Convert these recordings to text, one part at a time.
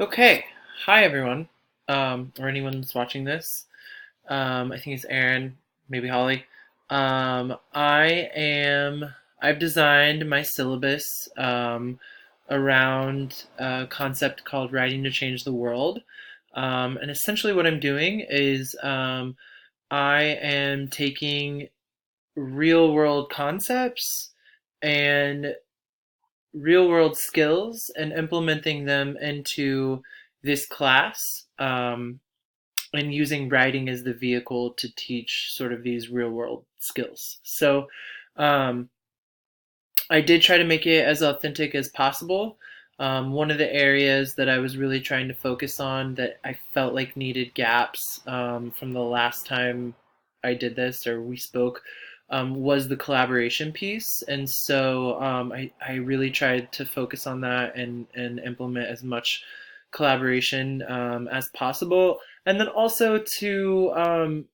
Okay, hi everyone, or anyone that's watching this. I think it's Aaron, maybe Holly. I am. I've designed my syllabus around a concept called writing to change the world. And essentially, what I'm doing is I am taking real world concepts and real world skills and implementing them into this class, and using writing as the vehicle to teach sort of these real world skills. So um, I did try to make it as authentic as possible. One of the areas that I was really trying to focus on that I felt like needed gaps from the last time I did this or we spoke was the collaboration piece. And so I really tried to focus on that and implement as much collaboration as possible. And then also to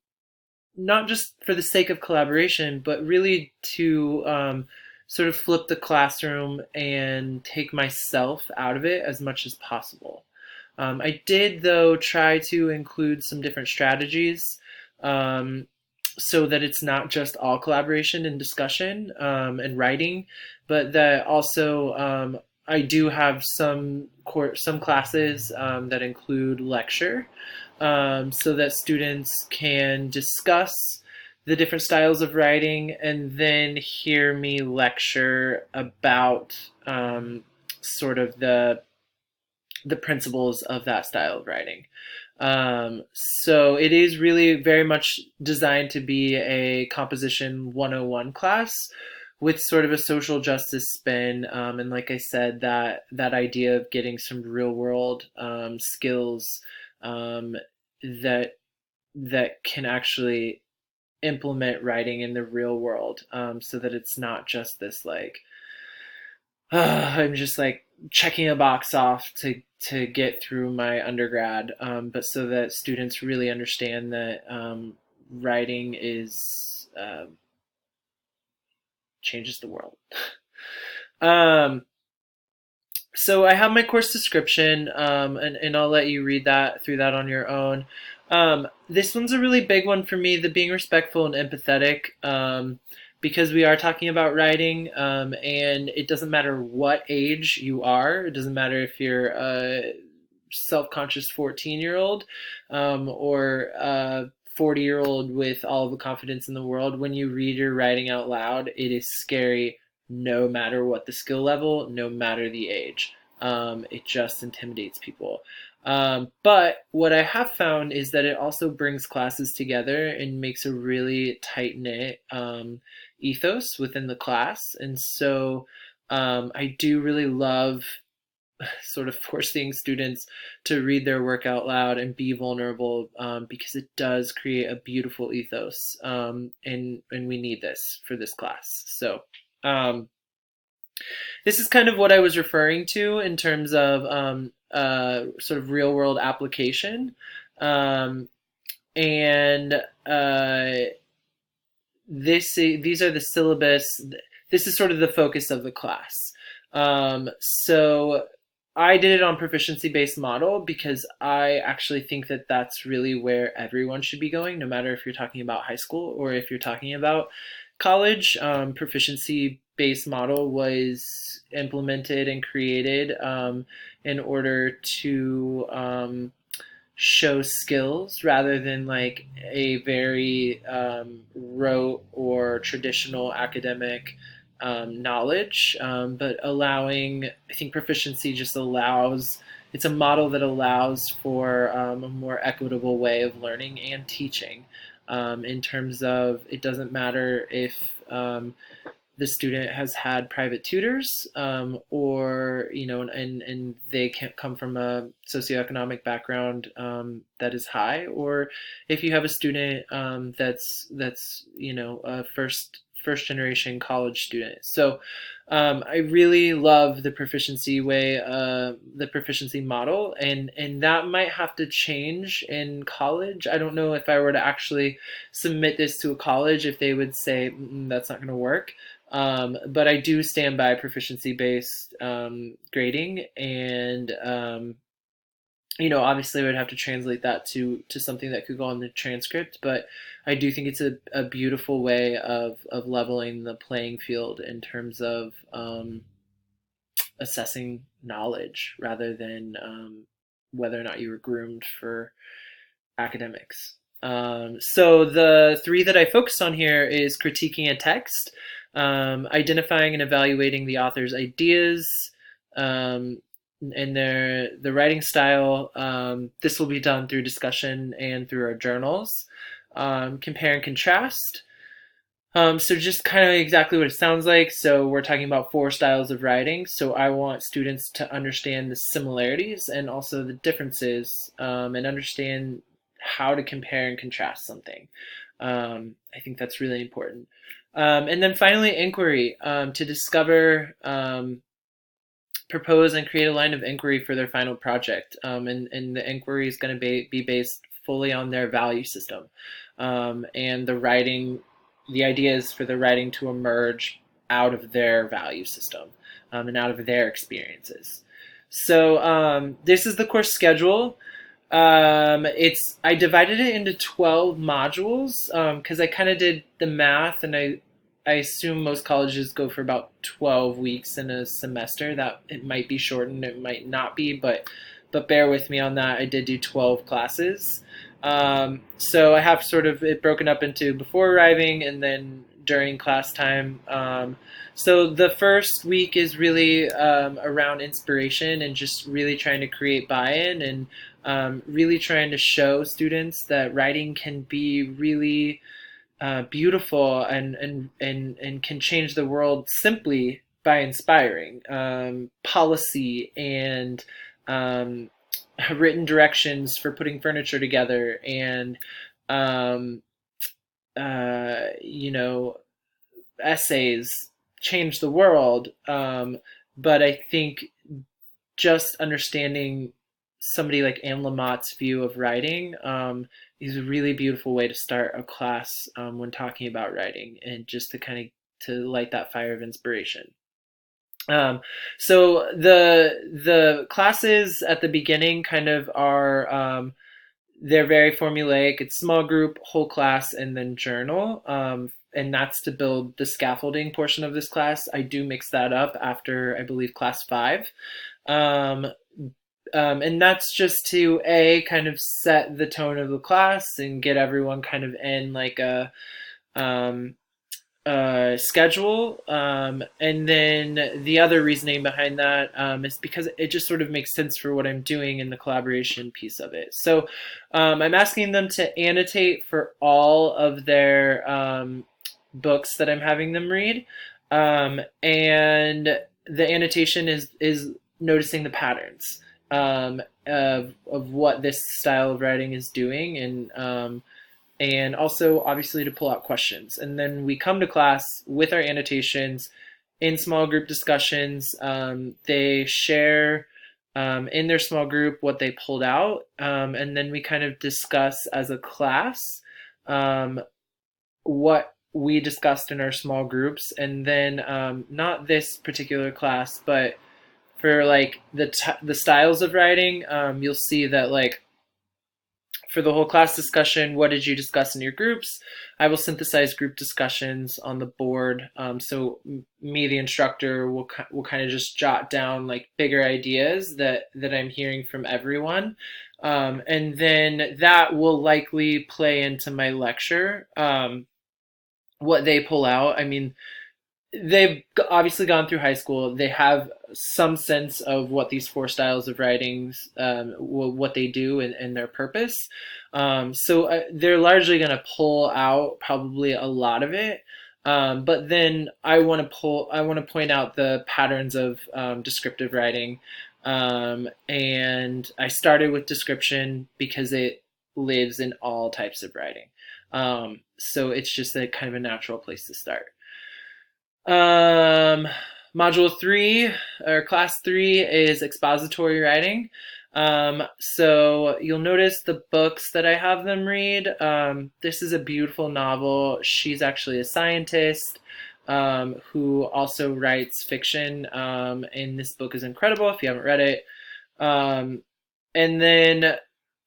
not just for the sake of collaboration, but really to sort of flip the classroom and take myself out of it as much as possible. I did, though, try to include some different strategies um, so that it's not just all collaboration and discussion and writing, but that also I do have some classes that include lecture, so that students can discuss the different styles of writing and then hear me lecture about sort of the principles of that style of writing. So it is really very much designed to be a composition 101 class with sort of a social justice spin. And like I said, that idea of getting some real world skills um, that that can actually implement writing in the real world, so that it's not just this like I'm just like checking a box off to get through my undergrad, but so that students really understand that writing is changes the world. um, so I have my course description, and I'll let you read that through that on your own. This one's a really big one for me, the being respectful and empathetic, because we are talking about writing, and it doesn't matter what age you are. It doesn't matter if you're a self-conscious 14-year-old or a 40-year-old with all the confidence in the world. When you read your writing out loud, it is scary no matter what the skill level, no matter the age. It just intimidates people. But what I have found is that it also brings classes together and makes a really tight knit ethos within the class. And so I do really love sort of forcing students to read their work out loud and be vulnerable, because it does create a beautiful ethos, and we need this for this class. So um, this is kind of what I was referring to in terms of sort of real world application. Um, and these are the syllabus. This is sort of the focus of the class. So I did it on proficiency based model because I actually think that that's really where everyone should be going, no matter if you're talking about high school or if you're talking about college. Proficiency based model was implemented and created in order to show skills rather than like a very rote or traditional academic knowledge, but allowing, I think proficiency just allows, it's a model that allows for a more equitable way of learning and teaching, in terms of it doesn't matter if the student has had private tutors, or and they can come from a socioeconomic background that is high, or if you have a student that's a first generation college student. So I really love the proficiency way, the proficiency model, and that might have to change in college. I don't know if I were to actually submit this to a college if they would say, that's not going to work. But I do stand by proficiency based grading, and Obviously I would have to translate that to something that could go on the transcript, but I do think it's a beautiful way of leveling the playing field in terms of assessing knowledge rather than whether or not you were groomed for academics. So the three that I focused on here is critiquing a text, identifying and evaluating the author's ideas, um, and the writing style. This will be done through discussion and through our journals. Compare and contrast. So just kind of exactly what it sounds like. So we're talking about four styles of writing. So I want students to understand the similarities and also the differences, and understand how to compare and contrast something. I think that's really important. And then finally, inquiry, to discover, propose, and create a line of inquiry for their final project. And the inquiry is going to be based fully on their value system, and the idea is for the writing to emerge out of their value system, and out of their experiences. So this is the course schedule. I divided it into 12 modules because I kind of did the math, and I assume most colleges go for about 12 weeks in a semester. That it might be shortened, it might not be, but bear with me on that. I did do 12 classes. So I have sort of it broken up into before arriving and then during class time. So the first week is really around inspiration and just really trying to create buy-in, and really trying to show students that writing can be really beautiful and can change the world simply by inspiring. Policy and um, written directions for putting furniture together, and um, you know, essays change the world. But I think just understanding somebody like Anne Lamott's view of writing is a really beautiful way to start a class when talking about writing, and just to kind of to light that fire of inspiration. Um, so the classes at the beginning kind of are they're very formulaic. It's small group, whole class, and then journal. And that's to build the scaffolding portion of this class. I do mix that up after, I believe, class five. Um, and that's just to kind of set the tone of the class and get everyone kind of in like um, schedule. And then the other reasoning behind that is because it just sort of makes sense for what I'm doing in the collaboration piece of it. So I'm asking them to annotate for all of their books that I'm having them read. And the annotation is noticing the patterns of what this style of writing is doing, and also obviously to pull out questions. And then we come to class with our annotations in small group discussions. They share in their small group what they pulled out, and then we kind of discuss as a class what we discussed in our small groups. And then not this particular class, but for like the styles of writing, you'll see that like for the whole class discussion, what did you discuss in your groups? I will synthesize group discussions on the board. So me, the instructor, will kind of just jot down like bigger ideas that I'm hearing from everyone. And then that will likely play into my lecture. What they pull out. I mean, they've obviously gone through high school. They have some sense of what these four styles of writings, what they do, and their purpose. So they're largely going to pull out probably a lot of it. But then I want to point out the patterns of descriptive writing. And I started with description because it lives in all types of writing. So it's just a kind of a natural place to start. Um, Module three or class three is expository writing. So you'll notice the books that I have them read. This is a beautiful novel. She's actually a scientist who also writes fiction, and this book is incredible if you haven't read it. Um, And then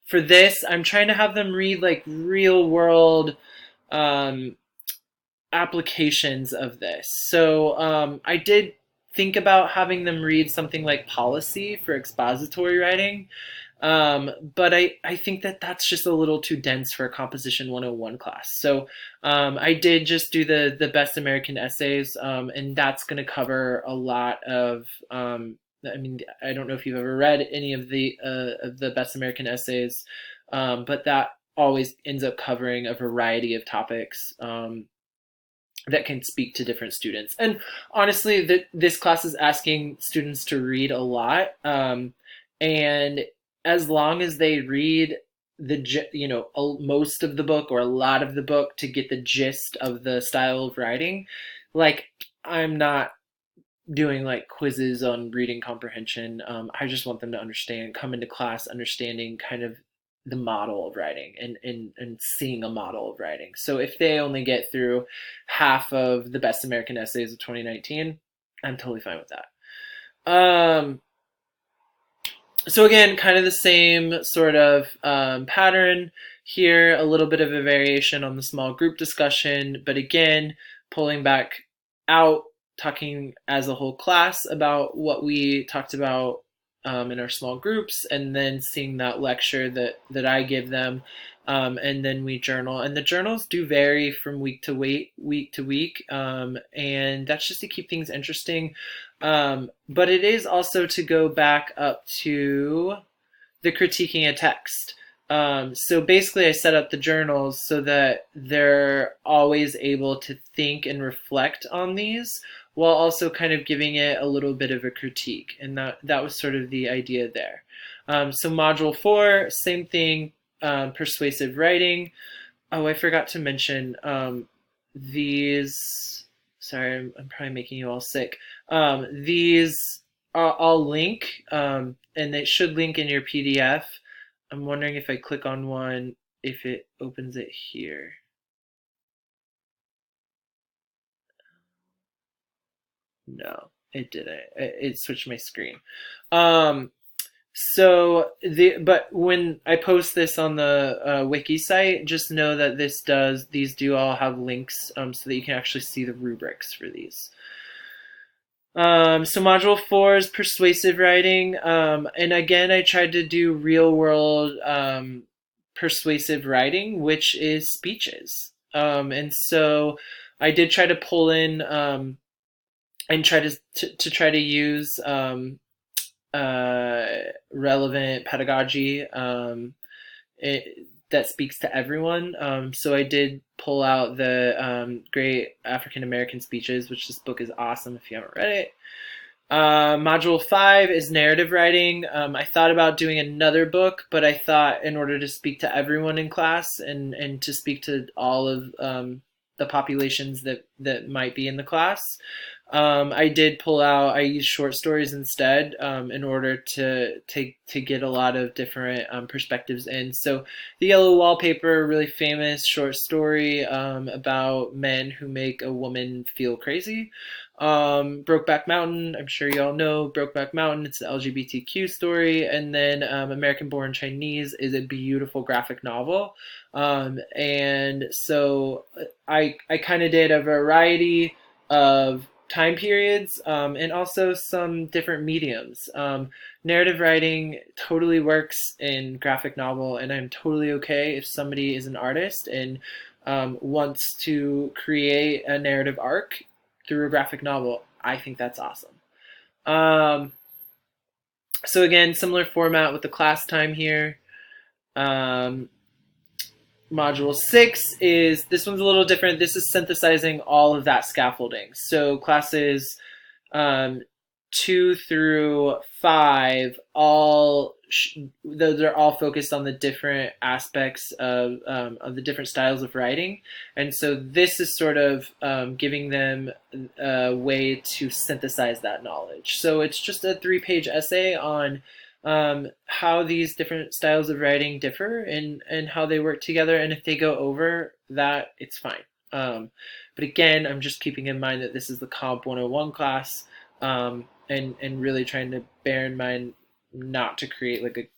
for this, I'm trying to have them read like real world um, applications of this. So I did think about having them read something like policy for expository writing, but I think that that's just a little too dense for a Composition 101 class. So I did just do the Best American Essays, and that's going to cover a lot of. I mean, I don't know if you've ever read any of the Best American Essays, but that always ends up covering a variety of topics. That can speak to different students. And honestly, this class is asking students to read a lot. And as long as they read most of the book or a lot of the book to get the gist of the style of writing, like I'm not doing like quizzes on reading comprehension. I just want them to understand, come into class understanding kind of the model of writing and seeing a model of writing. So if they only get through half of the Best American Essays of 2019, I'm totally fine with that. So again, kind of the same sort of pattern here, a little bit of a variation on the small group discussion, but again, pulling back out, talking as a whole class about what we talked about in our small groups, and then seeing that lecture that I give them, and then we journal. And the journals do vary from week to week, and that's just to keep things interesting. But it is also to go back up to the critiquing a text. So basically, I set up the journals so that they're always able to think and reflect on these while also kind of giving it a little bit of a critique. And that was sort of the idea there. So Module 4, same thing, persuasive writing. Oh, I forgot to mention these. Sorry, I'm probably making you all sick. These I'll link, and it should link in your PDF. I'm wondering if I click on one, if it opens it here. No, it didn't. It switched my screen. Um, but when I post this on the wiki site, just know that these do all have links, so that you can actually see the rubrics for these. So module 4 is persuasive writing, and again, I tried to do real world persuasive writing, which is speeches. And so I did try to pull in and try to try to use uh, relevant pedagogy that speaks to everyone. So I did pull out the Great African American Speeches, which this book is awesome if you haven't read it. Module 5 is narrative writing. I thought about doing another book, but I thought in order to speak to everyone in class and to speak to all of the populations that might be in the class, I did pull out. I used short stories instead in order to get a lot of different perspectives in. So, The Yellow Wallpaper, really famous short story about men who make a woman feel crazy. Brokeback Mountain, I'm sure you all know Brokeback Mountain. It's an LGBTQ story, and then American Born Chinese is a beautiful graphic novel. And so I kind of did a variety of time periods, and also some different mediums. Narrative writing totally works in graphic novel, and I'm totally okay if somebody is an artist and wants to create a narrative arc through a graphic novel. I think that's awesome. Um, so again, similar format with the class time here. Um, Module 6 is, this one's a little different. This is synthesizing all of that scaffolding. So classes um, 2 through 5, they're all focused on the different aspects of the different styles of writing. And so this is sort of giving them a way to synthesize that knowledge. So it's just a 3-page essay on how these different styles of writing differ and how they work together. And if they go over that, it's fine. But again, I'm just keeping in mind that this is the Comp 101 class, and really trying to bear in mind not to create like